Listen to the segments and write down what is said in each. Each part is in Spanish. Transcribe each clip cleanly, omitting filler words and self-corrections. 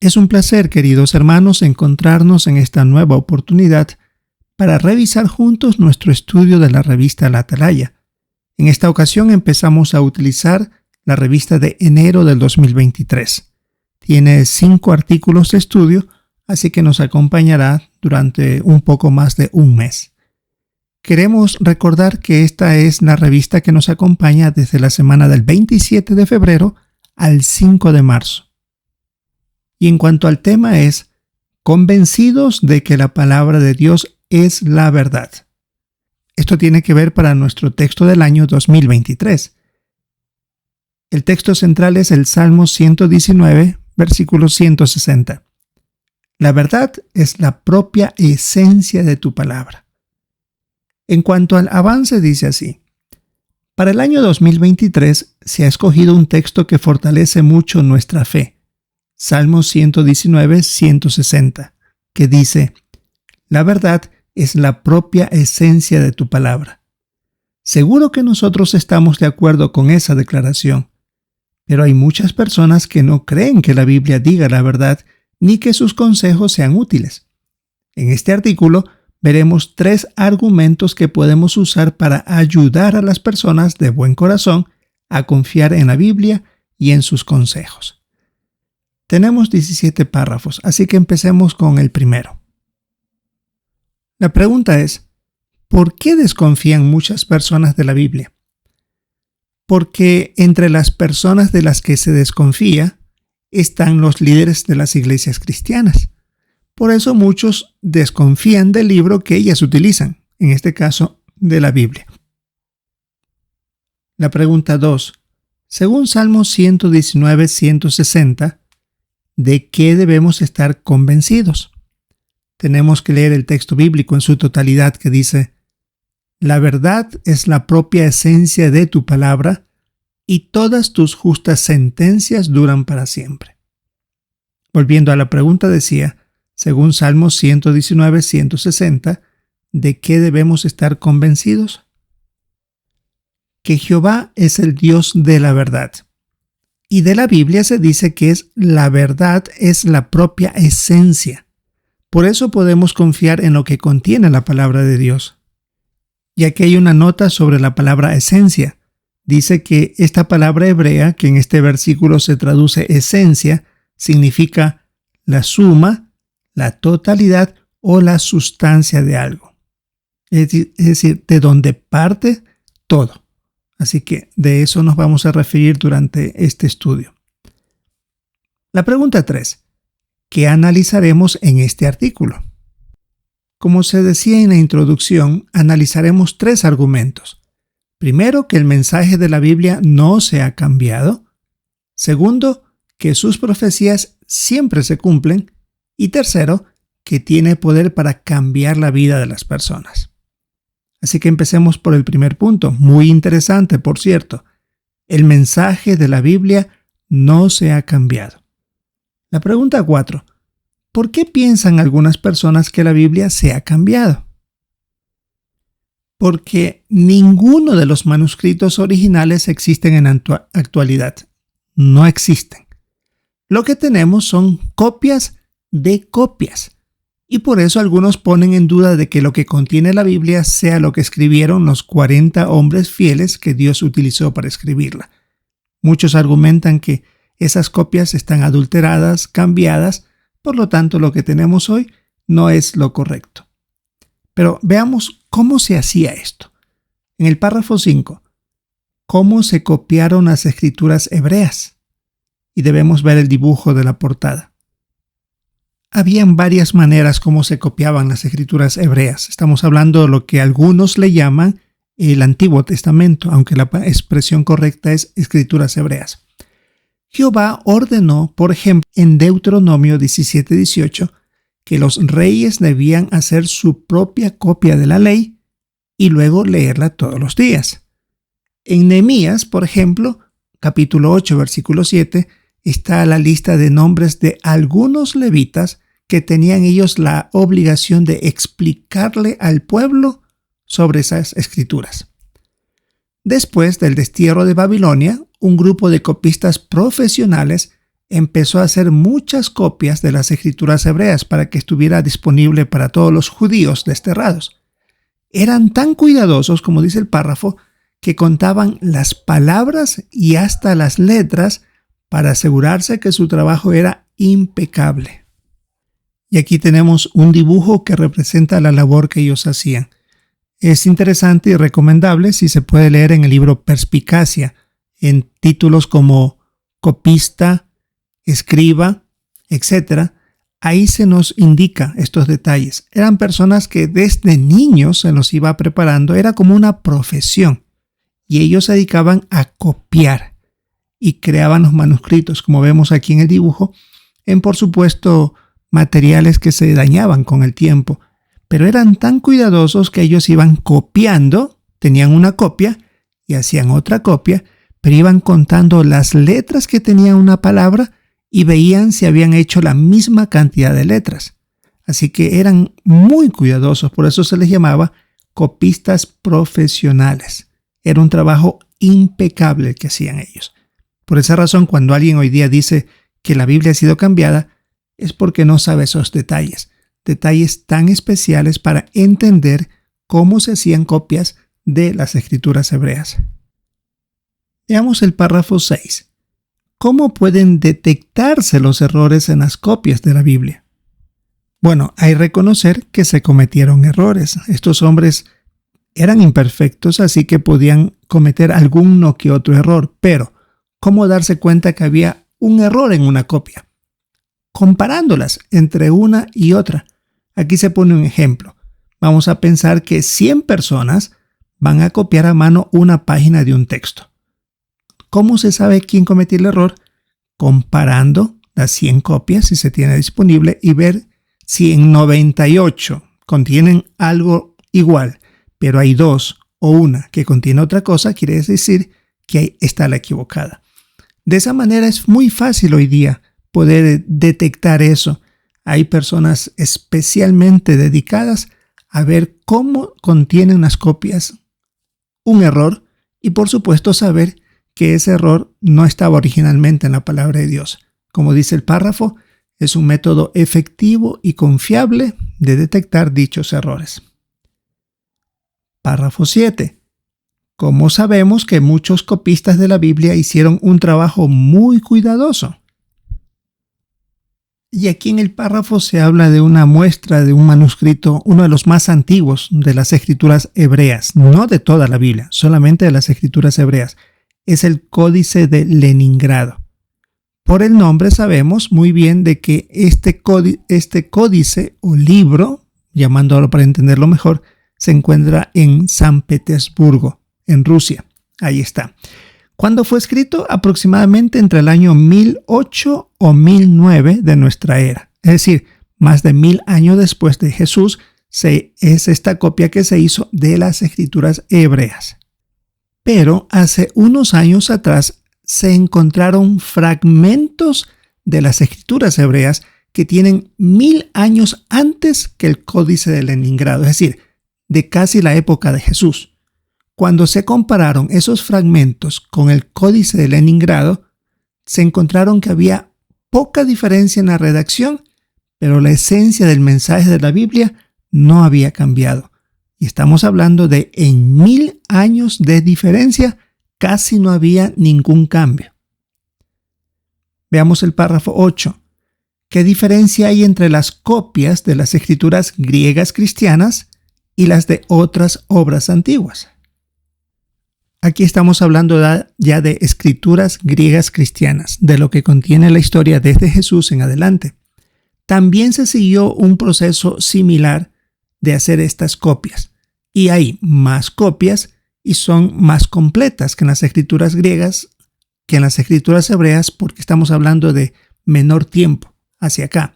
Es un placer, queridos hermanos, encontrarnos en esta nueva oportunidad para revisar juntos nuestro estudio de la revista La Atalaya. En esta ocasión empezamos a utilizar la revista de enero del 2023. Tiene 5 artículos de estudio, así que nos acompañará durante un poco más de un mes. Queremos recordar que esta es la revista que nos acompaña desde la semana del 27 de febrero al 5 de marzo. Y en cuanto al tema es convencidos de que la palabra de Dios es la verdad. Esto tiene que ver para nuestro texto del año 2023. El texto central es el Salmo 119, versículo 160. La verdad es la propia esencia de tu palabra. En cuanto al avance, dice así: para el año 2023 se ha escogido un texto que fortalece mucho nuestra fe. Salmo 119, 160, que dice: la verdad es la propia esencia de tu palabra. Seguro que nosotros estamos de acuerdo con esa declaración, pero hay muchas personas que no creen que la Biblia diga la verdad ni que sus consejos sean útiles. En este artículo veremos 3 argumentos que podemos usar para ayudar a las personas de buen corazón a confiar en la Biblia y en sus consejos. Tenemos 17 párrafos, así que empecemos con el primero. La pregunta es: ¿por qué desconfían muchas personas de la Biblia? Porque entre las personas de las que se desconfía están los líderes de las iglesias cristianas. Por eso muchos desconfían del libro que ellas utilizan, en este caso de la Biblia. La pregunta 2. Según Salmo 119, 160, ¿de qué debemos estar convencidos? Tenemos que leer el texto bíblico en su totalidad, que dice: la verdad es la propia esencia de tu palabra, y todas tus justas sentencias duran para siempre. Volviendo a la pregunta, decía, según Salmo 119, 160, ¿de qué debemos estar convencidos? Que Jehová es el Dios de la verdad. Y de la Biblia se dice que la verdad es la propia esencia. Por eso podemos confiar en lo que contiene la palabra de Dios. Y aquí hay una nota sobre la palabra esencia. Dice que esta palabra hebrea, que en este versículo se traduce esencia, significa la suma, la totalidad o la sustancia de algo. Es decir, de donde parte todo. Así que de eso nos vamos a referir durante este estudio. La pregunta 3. ¿Qué analizaremos en este artículo? Como se decía en la introducción, analizaremos 3 argumentos. Primero, que el mensaje de la Biblia no se ha cambiado. Segundo, que sus profecías siempre se cumplen. Y tercero, que tiene poder para cambiar la vida de las personas. Así que empecemos por el primer punto, muy interesante, por cierto. El mensaje de la Biblia no se ha cambiado. La pregunta 4. ¿Por qué piensan algunas personas que la Biblia se ha cambiado? Porque ninguno de los manuscritos originales existen en actualidad. No existen. Lo que tenemos son copias de copias. Y por eso algunos ponen en duda de que lo que contiene la Biblia sea lo que escribieron los 40 hombres fieles que Dios utilizó para escribirla. Muchos argumentan que esas copias están adulteradas, cambiadas, por lo tanto lo que tenemos hoy no es lo correcto. Pero veamos cómo se hacía esto. En el párrafo 5, ¿cómo se copiaron las escrituras hebreas? Y debemos ver el dibujo de la portada. Habían varias maneras como se copiaban las escrituras hebreas. Estamos hablando de lo que algunos le llaman el Antiguo Testamento, aunque la expresión correcta es escrituras hebreas. Jehová ordenó, por ejemplo, en Deuteronomio 17:18, que los reyes debían hacer su propia copia de la ley y luego leerla todos los días. En Nehemías, por ejemplo, capítulo 8, versículo 7, está la lista de nombres de algunos levitas que tenían ellos la obligación de explicarle al pueblo sobre esas escrituras. Después del destierro de Babilonia, un grupo de copistas profesionales empezó a hacer muchas copias de las escrituras hebreas para que estuviera disponible para todos los judíos desterrados. Eran tan cuidadosos, como dice el párrafo, que contaban las palabras y hasta las letras para asegurarse que su trabajo era impecable. Y aquí tenemos un dibujo que representa la labor que ellos hacían. Es interesante y recomendable si se puede leer en el libro Perspicacia, en títulos como copista, escriba, etc. Ahí se nos indica estos detalles. Eran personas que desde niños se los iba preparando, era como una profesión. Y ellos se dedicaban a copiar y creaban los manuscritos, como vemos aquí en el dibujo, en por supuesto materiales que se dañaban con el tiempo. Pero eran tan cuidadosos que ellos iban copiando, tenían una copia y hacían otra copia, pero iban contando las letras que tenía una palabra y veían si habían hecho la misma cantidad de letras. Así que eran muy cuidadosos, por eso se les llamaba copistas profesionales. Era un trabajo impecable el que hacían ellos. Por esa razón, cuando alguien hoy día dice que la Biblia ha sido cambiada, es porque no sabe esos detalles tan especiales para entender cómo se hacían copias de las escrituras hebreas. Veamos el párrafo 6. ¿Cómo pueden detectarse los errores en las copias de la Biblia? Bueno, hay que reconocer que se cometieron errores. Estos hombres eran imperfectos, así que podían cometer alguno que otro error. Pero, ¿cómo darse cuenta que había un error en una copia? Comparándolas entre una y otra. Aquí se pone un ejemplo. Vamos a pensar que 100 personas van a copiar a mano una página de un texto. ¿Cómo se sabe quién cometió el error? Comparando las 100 copias, si se tiene disponible, y ver si en 98 contienen algo igual, pero hay 2 o una que contiene otra cosa, quiere decir que ahí está la equivocada. De esa manera es muy fácil hoy día poder detectar eso. Hay personas especialmente dedicadas a ver cómo contienen las copias un error y por supuesto saber que ese error no estaba originalmente en la palabra de Dios. Como dice el párrafo, es un método efectivo y confiable de detectar dichos errores. Párrafo 7. ¿Cómo sabemos que muchos copistas de la Biblia hicieron un trabajo muy cuidadoso? Y aquí en el párrafo se habla de una muestra de un manuscrito, uno de los más antiguos de las escrituras hebreas, no de toda la Biblia, solamente de las escrituras hebreas. Es el Códice de Leningrado. Por el nombre sabemos muy bien de que este códice o libro, llamándolo para entenderlo mejor, se encuentra en San Petersburgo, en Rusia. Ahí está. ¿Cuándo fue escrito? Aproximadamente entre el año 1008 o 1009 de nuestra era. Es decir, más de 1000 años después de Jesús, es esta copia que se hizo de las escrituras hebreas. Pero hace unos años atrás se encontraron fragmentos de las escrituras hebreas que tienen 1000 años antes que el Códice de Leningrado, es decir, de casi la época de Jesús. Cuando se compararon esos fragmentos con el Códice de Leningrado, se encontraron que había poca diferencia en la redacción, pero la esencia del mensaje de la Biblia no había cambiado. Y estamos hablando de en 1000 años de diferencia, casi no había ningún cambio. Veamos el párrafo 8. ¿Qué diferencia hay entre las copias de las escrituras griegas cristianas y las de otras obras antiguas? Aquí estamos hablando ya de escrituras griegas cristianas, de lo que contiene la historia desde Jesús en adelante. También se siguió un proceso similar de hacer estas copias. Y hay más copias y son más completas que en las escrituras griegas, que en las escrituras hebreas, porque estamos hablando de menor tiempo hacia acá.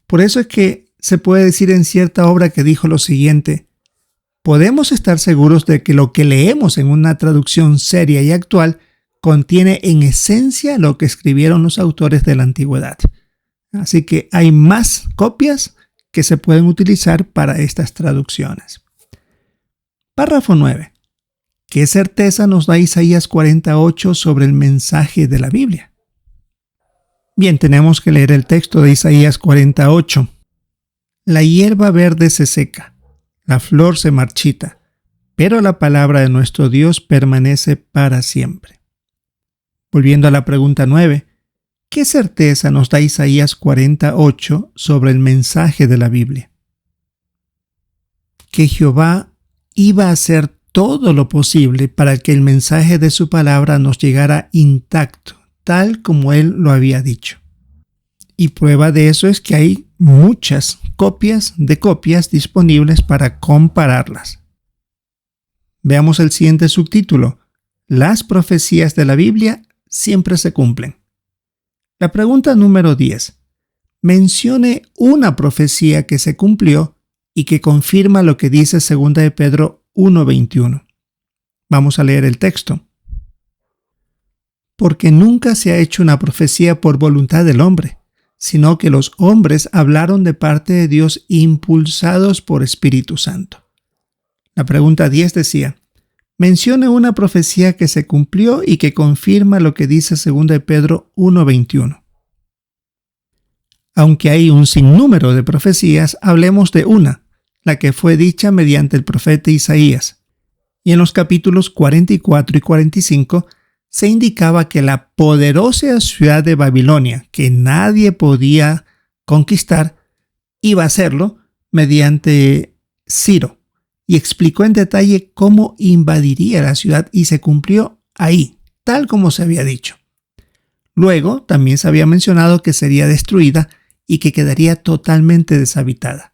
Por eso es que se puede decir en cierta obra que dijo lo siguiente: podemos estar seguros de que lo que leemos en una traducción seria y actual contiene en esencia lo que escribieron los autores de la antigüedad. Así que hay más copias que se pueden utilizar para estas traducciones. Párrafo 9. ¿Qué certeza nos da Isaías 48 sobre el mensaje de la Biblia? Bien, tenemos que leer el texto de Isaías 48. La hierba verde se seca, la flor se marchita, pero la palabra de nuestro Dios permanece para siempre. Volviendo a la pregunta 9, ¿qué certeza nos da Isaías 48 sobre el mensaje de la Biblia? Que Jehová iba a hacer todo lo posible para que el mensaje de su palabra nos llegara intacto, tal como Él lo había dicho. Y prueba de eso es que hay muchas copias de copias disponibles para compararlas. Veamos el siguiente subtítulo. Las profecías de la Biblia siempre se cumplen. La pregunta número 10. Mencione una profecía que se cumplió y que confirma lo que dice 2 de Pedro 1:21. Vamos a leer el texto. Porque nunca se ha hecho una profecía por voluntad del hombre, sino que los hombres hablaron de parte de Dios impulsados por Espíritu Santo. La pregunta 10 decía, mencione una profecía que se cumplió y que confirma lo que dice 2 de Pedro 1:21. Aunque hay un sinnúmero de profecías, hablemos de una, la que fue dicha mediante el profeta Isaías. Y en los capítulos 44 y 45 se indicaba que la poderosa ciudad de Babilonia, que nadie podía conquistar, iba a hacerlo mediante Ciro, y explicó en detalle cómo invadiría la ciudad y se cumplió ahí, tal como se había dicho. Luego también se había mencionado que sería destruida y que quedaría totalmente deshabitada.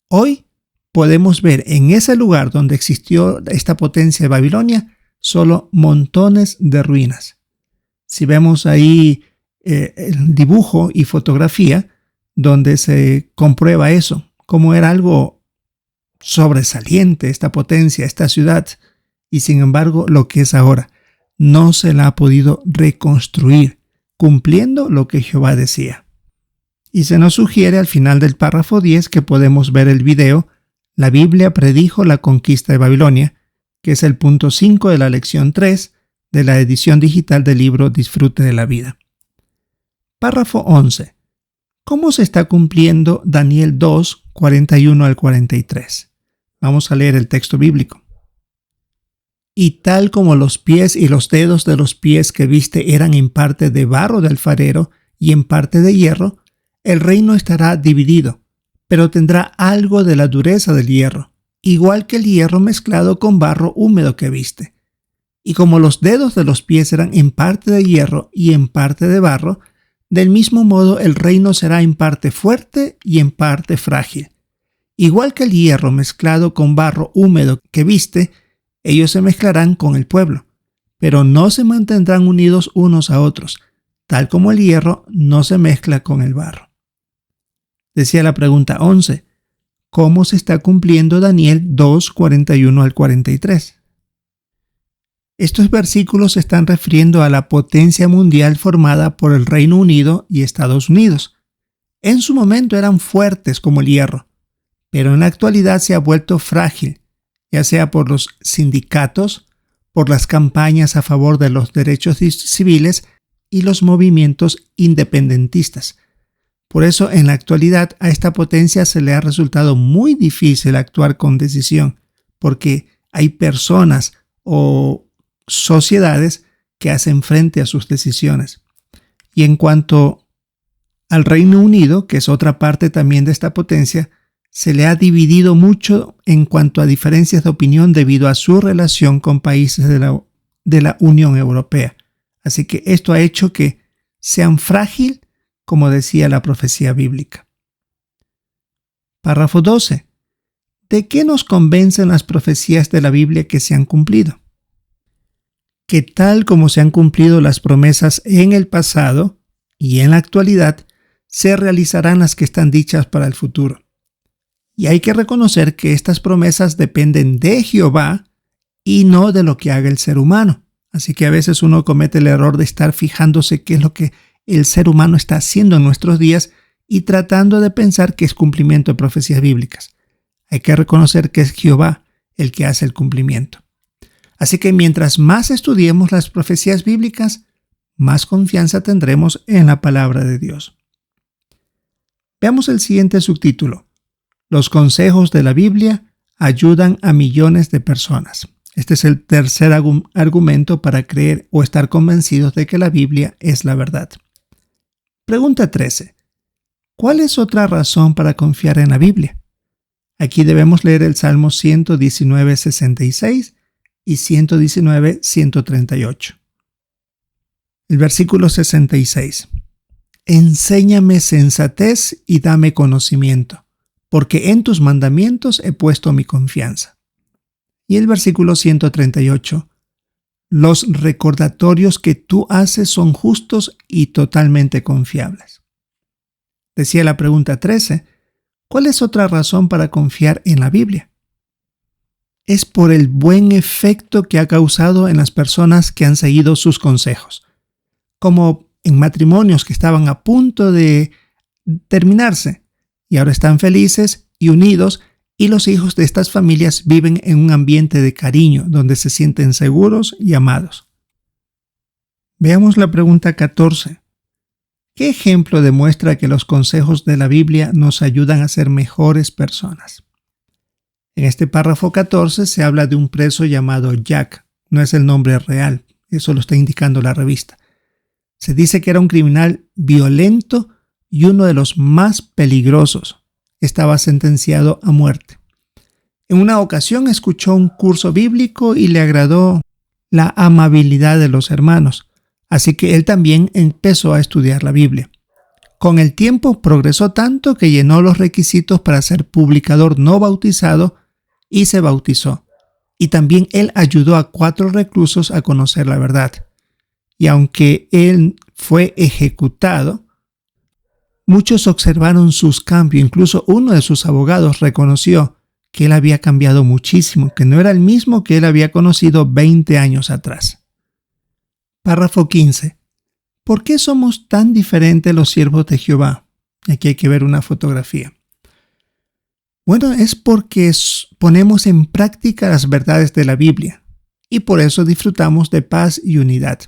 Hoy podemos ver en ese lugar donde existió esta potencia de Babilonia solo montones de ruinas. Si vemos ahí el dibujo y fotografía donde se comprueba eso, como era algo sobresaliente esta potencia, esta ciudad, y sin embargo lo que es ahora, no se la ha podido reconstruir, cumpliendo lo que Jehová decía. Y se nos sugiere al final del párrafo 10 que podemos ver el video La Biblia predijo la conquista de Babilonia, que es el punto 5 de la lección 3 de la edición digital del libro Disfrute de la Vida. Párrafo 11. ¿Cómo se está cumpliendo Daniel 2, 41 al 43? Vamos a leer el texto bíblico. Y tal como los pies y los dedos de los pies que viste eran en parte de barro de alfarero y en parte de hierro, el reino estará dividido, pero tendrá algo de la dureza del hierro, igual que el hierro mezclado con barro húmedo que viste. Y como los dedos de los pies eran en parte de hierro y en parte de barro, del mismo modo el reino será en parte fuerte y en parte frágil. Igual que el hierro mezclado con barro húmedo que viste, ellos se mezclarán con el pueblo, pero no se mantendrán unidos unos a otros, tal como el hierro no se mezcla con el barro. Decía la pregunta 11. ¿Cómo se está cumpliendo Daniel 2, 41 al 43? Estos versículos se están refiriendo a la potencia mundial formada por el Reino Unido y Estados Unidos. En su momento eran fuertes como el hierro, pero en la actualidad se ha vuelto frágil, ya sea por los sindicatos, por las campañas a favor de los derechos civiles y los movimientos independentistas. Por eso, en la actualidad, a esta potencia se le ha resultado muy difícil actuar con decisión, porque hay personas o sociedades que hacen frente a sus decisiones. Y en cuanto al Reino Unido, que es otra parte también de esta potencia, se le ha dividido mucho en cuanto a diferencias de opinión debido a su relación con países de la Unión Europea. Así que esto ha hecho que sean frágiles, como decía la profecía bíblica. Párrafo 12. ¿De qué nos convencen las profecías de la Biblia que se han cumplido? Que tal como se han cumplido las promesas en el pasado y en la actualidad, se realizarán las que están dichas para el futuro. Y hay que reconocer que estas promesas dependen de Jehová y no de lo que haga el ser humano. Así que a veces uno comete el error de estar fijándose qué es lo que el ser humano está haciendo en nuestros días y tratando de pensar que es cumplimiento de profecías bíblicas. Hay que reconocer que es Jehová el que hace el cumplimiento. Así que mientras más estudiemos las profecías bíblicas, más confianza tendremos en la palabra de Dios. Veamos el siguiente subtítulo. Los consejos de la Biblia ayudan a millones de personas. Este es el tercer argumento para creer o estar convencidos de que la Biblia es la verdad. Pregunta 13. ¿Cuál es otra razón para confiar en la Biblia? Aquí debemos leer el Salmo 119:66 y 119:138. El versículo 66. Enséñame sensatez y dame conocimiento, porque en tus mandamientos he puesto mi confianza. Y el versículo 138. Los recordatorios que tú haces son justos y totalmente confiables. Decía la pregunta 13. ¿Cuál es otra razón para confiar en la Biblia? Es por el buen efecto que ha causado en las personas que han seguido sus consejos, como en matrimonios que estaban a punto de terminarse y ahora están felices y unidos, y los hijos de estas familias viven en un ambiente de cariño donde se sienten seguros y amados. Veamos la pregunta 14. ¿Qué ejemplo demuestra que los consejos de la Biblia nos ayudan a ser mejores personas? En este párrafo 14 se habla de un preso llamado Jack. No es el nombre real, eso lo está indicando la revista. Se dice que era un criminal violento y uno de los más peligrosos. Estaba sentenciado a muerte. En una ocasión escuchó un curso bíblico y le agradó la amabilidad de los hermanos, así que él también empezó a estudiar la Biblia. Con el tiempo progresó tanto que llenó los requisitos para ser publicador no bautizado y se bautizó. Y también él ayudó a 4 reclusos a conocer la verdad. Y aunque él fue ejecutado, muchos observaron sus cambios. Incluso uno de sus abogados reconoció que él había cambiado muchísimo, que no era el mismo que él había conocido 20 años atrás. Párrafo 15. ¿Por qué somos tan diferentes los siervos de Jehová? Aquí hay que ver una fotografía. Bueno, es porque ponemos en práctica las verdades de la Biblia y por eso disfrutamos de paz y unidad.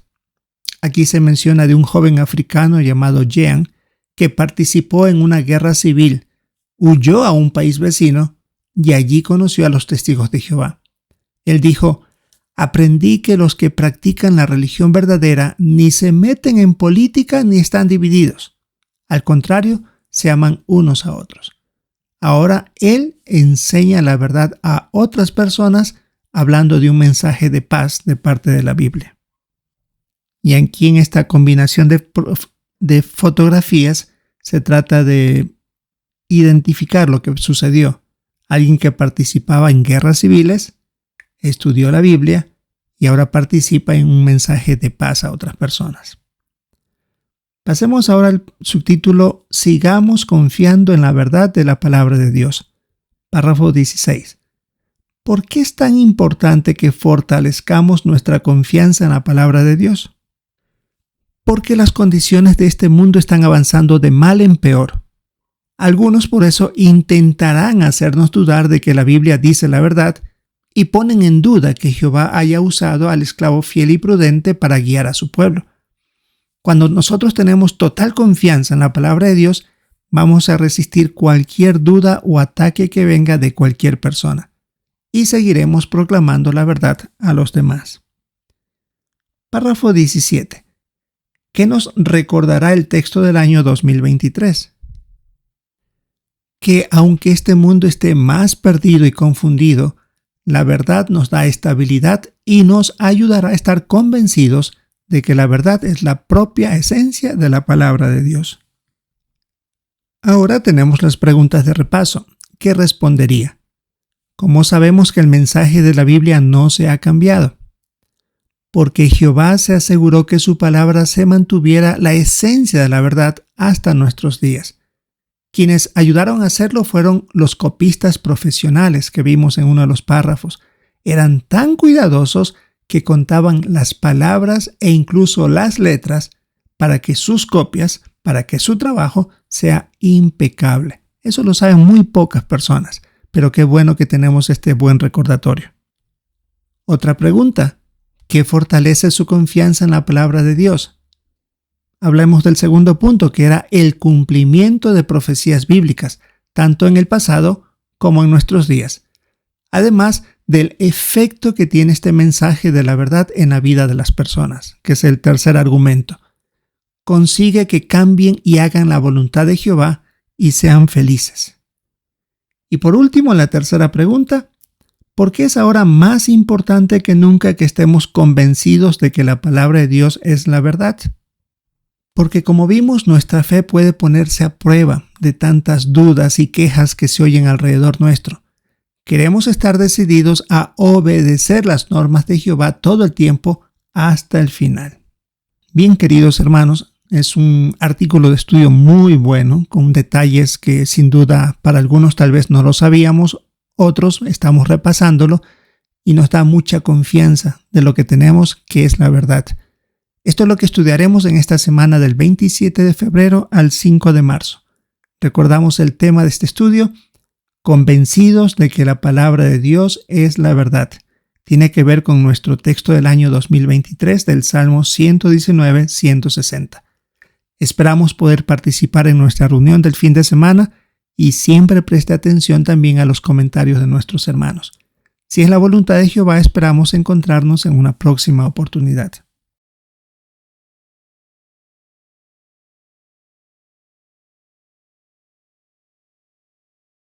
Aquí se menciona de un joven africano llamado Jean que participó en una guerra civil, huyó a un país vecino y allí conoció a los testigos de Jehová. Él dijo: aprendí que los que practican la religión verdadera ni se meten en política ni están divididos. Al contrario, se aman unos a otros. Ahora él enseña la verdad a otras personas hablando de un mensaje de paz de parte de la Biblia. Y aquí en esta combinación de fotografías se trata de identificar lo que sucedió. Alguien que participaba en guerras civiles, estudió la Biblia y ahora participa en un mensaje de paz a otras personas. Pasemos ahora al subtítulo Sigamos confiando en la verdad de la palabra de Dios. Párrafo 16. ¿Por qué es tan importante que fortalezcamos nuestra confianza en la palabra de Dios? Porque las condiciones de este mundo están avanzando de mal en peor. Algunos por eso intentarán hacernos dudar de que la Biblia dice la verdad y ponen en duda que Jehová haya usado al esclavo fiel y prudente para guiar a su pueblo. Cuando nosotros tenemos total confianza en la palabra de Dios, vamos a resistir cualquier duda o ataque que venga de cualquier persona y seguiremos proclamando la verdad a los demás. Párrafo 17. ¿Qué nos recordará el texto del año 2023? Que aunque este mundo esté más perdido y confundido, la verdad nos da estabilidad y nos ayudará a estar convencidos de que la verdad es la propia esencia de la palabra de Dios. Ahora tenemos las preguntas de repaso. ¿Qué respondería? ¿Cómo sabemos que el mensaje de la Biblia no se ha cambiado? Porque Jehová se aseguró que su palabra se mantuviera la esencia de la verdad hasta nuestros días. Quienes ayudaron a hacerlo fueron los copistas profesionales que vimos en uno de los párrafos. Eran tan cuidadosos que contaban las palabras e incluso las letras para que sus copias, para que su trabajo sea impecable. Eso lo saben muy pocas personas, pero qué bueno que tenemos este buen recordatorio. Otra pregunta. ¿Qué fortalece su confianza en la palabra de Dios? hablemos del segundo punto, que era el cumplimiento de profecías bíblicas, tanto en el pasado como en nuestros días. Además del efecto que tiene este mensaje de la verdad en la vida de las personas, que es el tercer argumento. Consigue que cambien y hagan la voluntad de Jehová y sean felices. Y por último, la tercera pregunta, ¿por qué es ahora más importante que nunca que estemos convencidos de que la palabra de Dios es la verdad? Porque como vimos, nuestra fe puede ponerse a prueba de tantas dudas y quejas que se oyen alrededor nuestro. Queremos estar decididos a obedecer las normas de Jehová todo el tiempo hasta el final. Bien, queridos hermanos, es un artículo de estudio muy bueno, con detalles que sin duda para algunos tal vez no lo sabíamos, otros estamos repasándolo y nos da mucha confianza de lo que tenemos, que es la verdad. Esto es lo que estudiaremos en esta semana del 27 de febrero al 5 de marzo. Recordamos el tema de este estudio, convencidos de que la palabra de Dios es la verdad. Tiene que ver con nuestro texto del año 2023 del Salmo 119-160. Esperamos poder participar en nuestra reunión del fin de semana y siempre preste atención también a los comentarios de nuestros hermanos. Si es la voluntad de Jehová, esperamos encontrarnos en una próxima oportunidad.